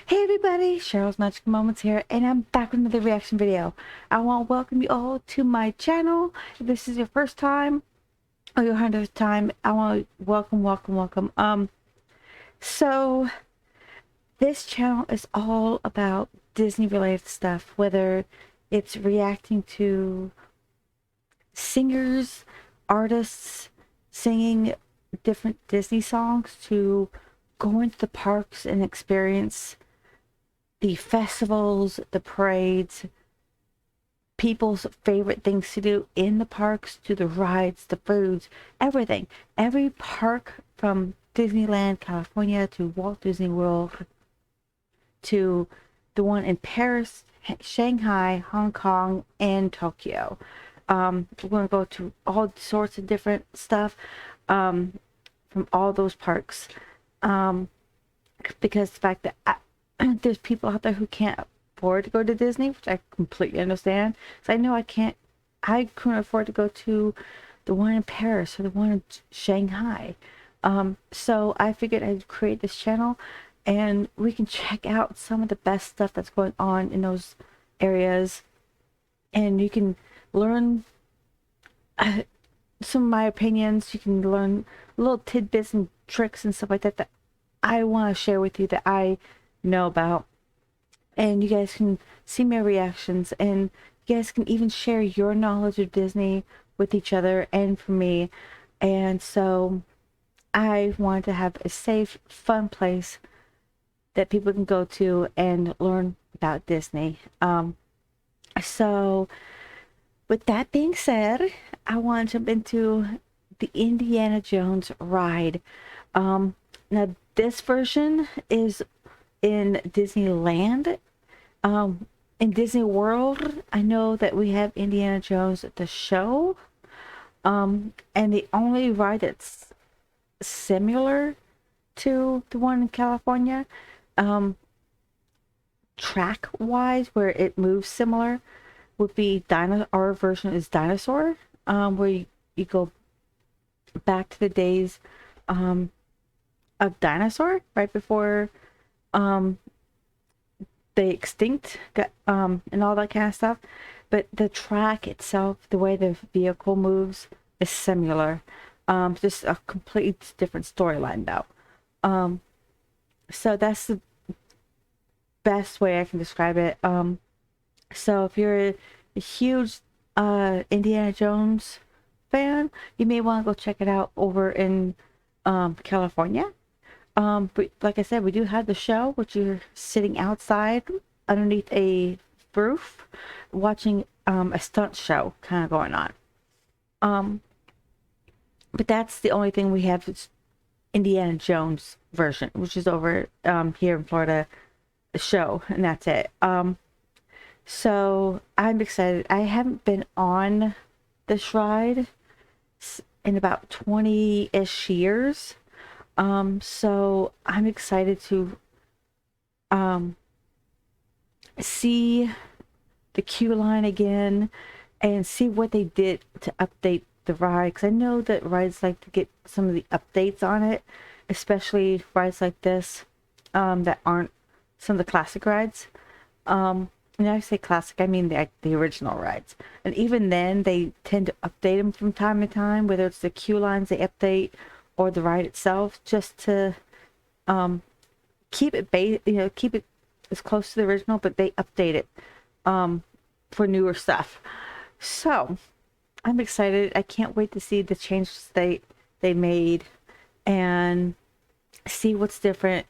Hey everybody, Cheryl's Magical Moments here, and I'm back with another reaction video. I want to welcome you all to my channel. If this is your first time or your 100th time, I want to welcome. So this channel is all about Disney related stuff, whether it's reacting to singers, artists singing different Disney songs, to going to the parks and experience the festivals, the parades, people's favorite things to do in the parks, to the rides, the foods, everything. Every park from Disneyland, California to Walt Disney World to the one in Paris, Shanghai, Hong Kong, and Tokyo. We're going to go to all sorts of different stuff from all those parks. Because the fact that there's people out there who can't afford to go to Disney, which I completely understand. So I know I couldn't afford to go to the one in Paris or the one in Shanghai. So I figured I'd create this channel and we can check out some of the best stuff that's going on in those areas. And you can learn some of my opinions. You can learn little tidbits and tricks and stuff like that that I want to share with you, that I know about, and you guys can see my reactions, and you guys can even share your knowledge of Disney with each other and for me. And so I wanted to have a safe, fun place that people can go to and learn about Disney. So with that being said, I want to jump into the Indiana Jones ride. Now this version is in Disneyland. In Disney World, I know that we have Indiana Jones the show. And the only ride that's similar to the one in California, track wise, where it moves similar, would be our version is Dinosaur, where you go back to the days of dinosaur, right before they extinct, and all that kind of stuff. But the track itself, the way the vehicle moves, is similar. Just a complete different storyline though. So that's the best way I can describe it. So if you're a huge Indiana Jones fan, you may want to go check it out over in California. But like I said, we do have the show, which you're sitting outside underneath a roof watching a stunt show kind of going on. But that's the only thing we have is Indiana Jones version, which is over here in Florida, the show, and that's it. So I'm excited. I haven't been on this ride in about 20-ish years. So I'm excited to see the queue line again and see what they did to update the ride, because I know that rides like to get some of the updates on it, especially rides like this that aren't some of the classic rides. And I say classic, I mean the original rides. And even then, they tend to update them from time to time, whether it's the queue lines they update or the ride itself, just to keep it keep it as close to the original, but they update it for newer stuff. So I'm excited. I can't wait to see the changes they made and see what's different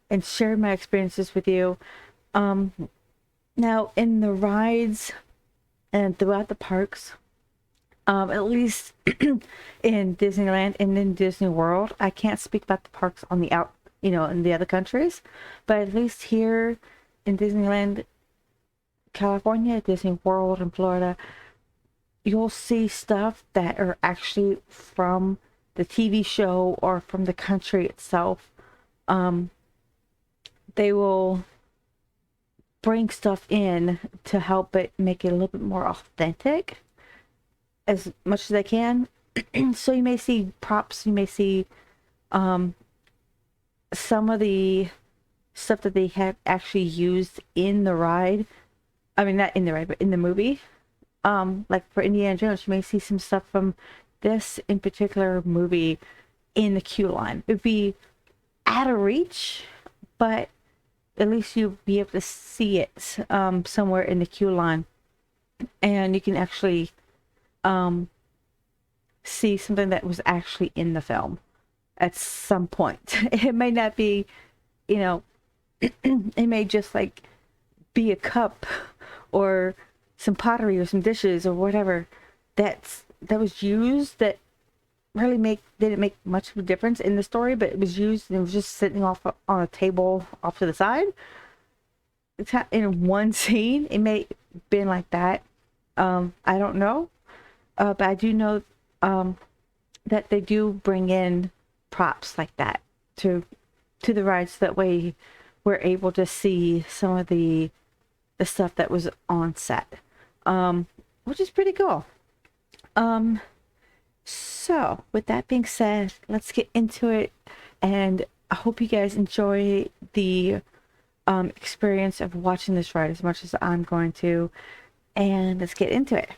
and share my experiences with you. Now in the rides and throughout the parks, at least in Disneyland and in Disney World, I can't speak about the parks on the in the other countries, but at least here in Disneyland, California, Disney World, and Florida, you'll see stuff that are actually from the TV show or from the country itself. They will bring stuff in to help it make it a little bit more authentic as much as I can. So you may see props, you may see some of the stuff that they have actually used in the ride. I mean, not in the ride, but in the movie. Like for Indiana Jones, you may see some stuff from this in particular movie in the queue line. It'd be out of reach, but at least you'll be able to see it somewhere in the queue line, and you can actually see something that was actually in the film at some point. It may not be, you know, it may just like be a cup or some pottery or some dishes or whatever that was used that really didn't make much of a difference in the story, but it was used and it was just sitting off on a table off to the side. It's in one scene. It may have been like that. I don't know, but I do know that they do bring in props like that to the rides. That way, we're able to see some of the stuff that was on set, which is pretty cool. So with that being said, let's get into it, and I hope you guys enjoy the experience of watching this ride as much as I'm going to, and let's get into it.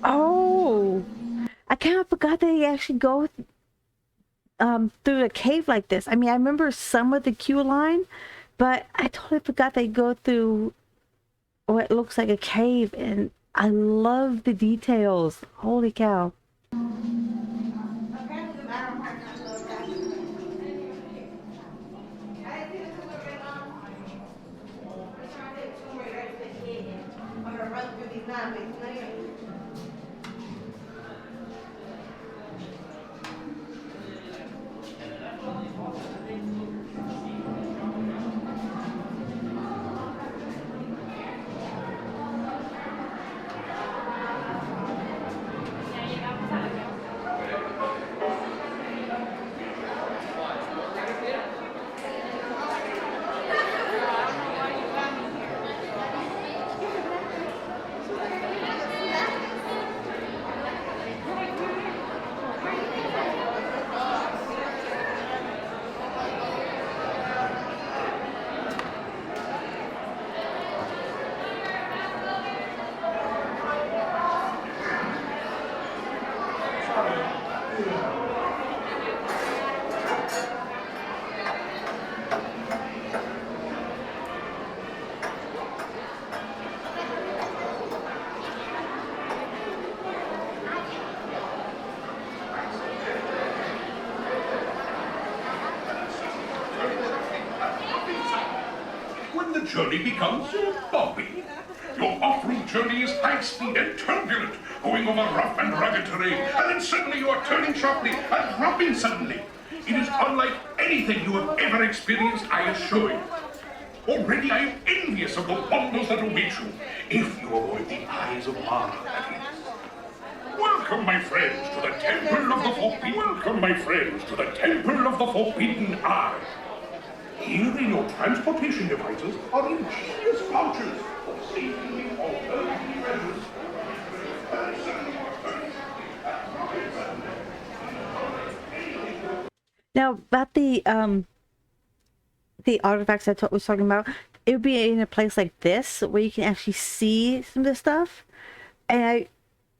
Oh, I kind of forgot that they actually go through a cave like this. I mean, I remember some of the queue line, but I totally forgot they go through what looks like a cave, and I love the details. Holy cow. the journey becomes bumpy. Your off-route journey is high-speed and turbulent, going over rough and rugged terrain, and then suddenly you are turning sharply and dropping suddenly. It is unlike anything you have ever experienced, I assure you. Already I am envious of the wonders that await you, if you avoid the eyes of Mara, that is. Welcome, my friends, to the Temple of the Forbidden. Welcome, my friends, to the Temple of the Forbidden Eye. Here in your transportation devices are ingenious pouches for safely alternative measures. Now, about the artifacts I was talking about, it would be in a place like this where you can actually see some of this stuff. And I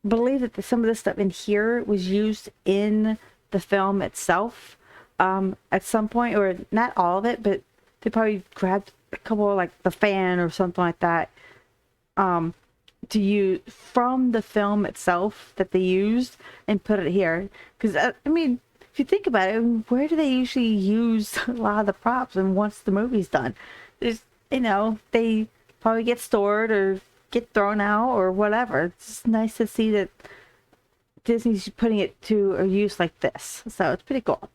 believe that some of this stuff in here was used in the film itself at some point, or not all of it, but they probably grabbed a couple of, like, the fan or something like that to use from the film itself that they used and put it here. Because I mean, if you think about it, where do they usually use a lot of the props? And once the movie's done, there's, you know, they probably get stored or get thrown out or whatever. It's just nice to see that Disney's putting it to a use like this. So it's pretty cool.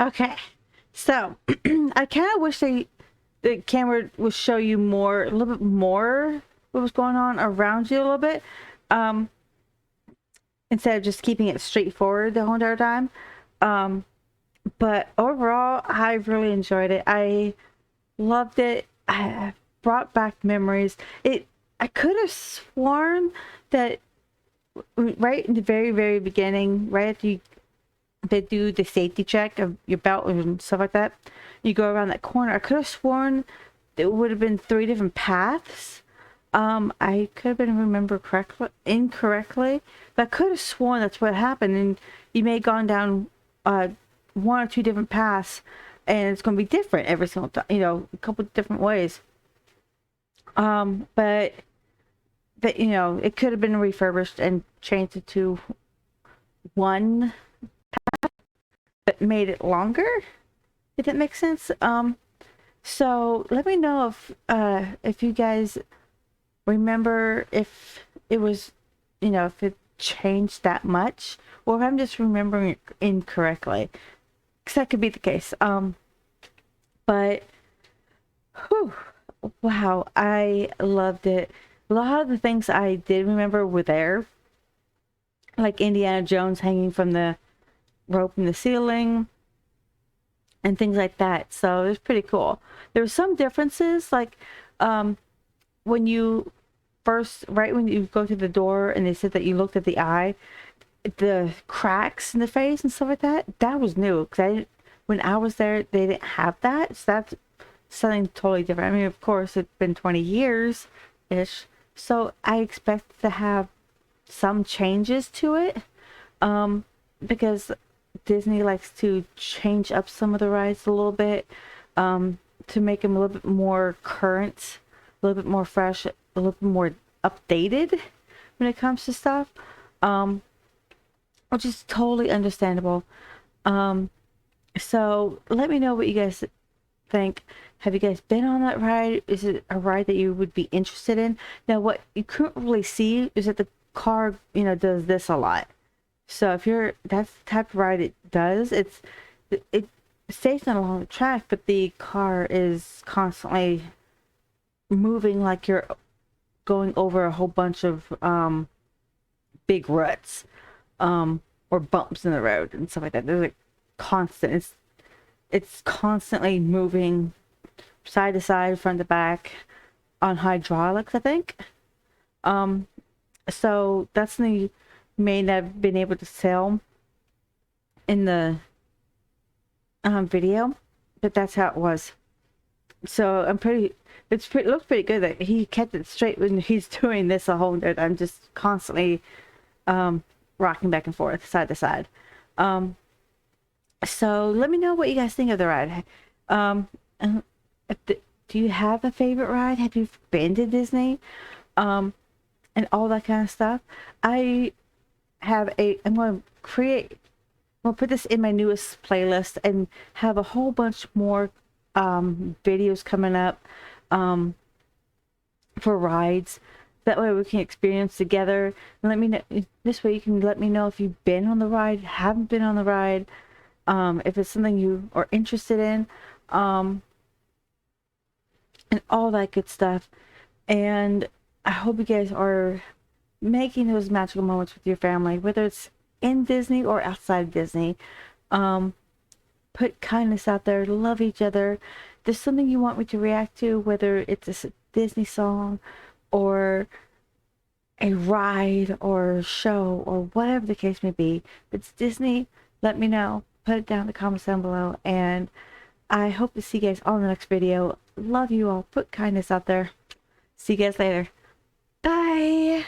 Okay, so I kind of wish the camera would show you more, a little bit more what was going on around you a little bit, um, instead of just keeping it straightforward the whole entire time. But overall, I really enjoyed it. I loved it. I brought back memories. I could have sworn that right in the very, very beginning, right after they do the safety check of your belt and stuff like that, you go around that corner. I could have sworn it would have been 3 different paths. I could have been incorrectly, but I could have sworn that's what happened. And you may have gone down 1 or 2 different paths, and it's going to be different every single time. You know, a couple different ways. But you know, it could have been refurbished and changed it to one that made it longer, if that makes sense. So let me know if you guys remember if it was, you know, if it changed that much, or if I'm just remembering it incorrectly, because that could be the case. But whew, wow, I loved it. A lot of the things I did remember were there, like Indiana Jones hanging from the rope in the ceiling and things like that. So it was pretty cool. There were some differences, like when you first, right when you go through the door and they said that you looked at the eye, the cracks in the face and stuff like that, that was new, because when I was there, they didn't have that. So that's something totally different. I mean, of course, it's been 20 years ish, so I expect to have some changes to it, because Disney likes to change up some of the rides a little bit, to make them a little bit more current, a little bit more fresh, a little bit more updated when it comes to stuff, which is totally understandable. So let me know what you guys think. Have you guys been on that ride? Is it a ride that you would be interested in? Now, what you couldn't really see is that the car, you know, does this a lot. So if that's the type of ride it does, it stays on along the track, but the car is constantly moving like you're going over a whole bunch of big ruts, or bumps in the road and stuff like that. There's like constant. It's constantly moving side to side, front to back, on hydraulics, I think. So that's something you may not have been able to sell in the video, but that's how it was. So it looks pretty good that he kept it straight when he's doing this a whole day. I'm just constantly rocking back and forth, side to side. So let me know what you guys think of the ride. And do you have a favorite ride? Have you been to Disney? And all that kind of stuff. I'm going to put this in my newest playlist and have a whole bunch more videos coming up for rides. That way we can experience together. And let me know, this way you can let me know if you've been on the ride, haven't been on the ride, if it's something you are interested in, and all that good stuff. And I hope you guys are making those magical moments with your family, whether it's in Disney or outside of Disney. Put kindness out there, love each other. If there's something you want me to react to, whether it's a Disney song or a ride or a show or whatever the case may be, if it's Disney, let me know. Put it down in the comments down below, and I hope to see you guys on the next video. Love you all. Put kindness out there. See you guys later. Bye.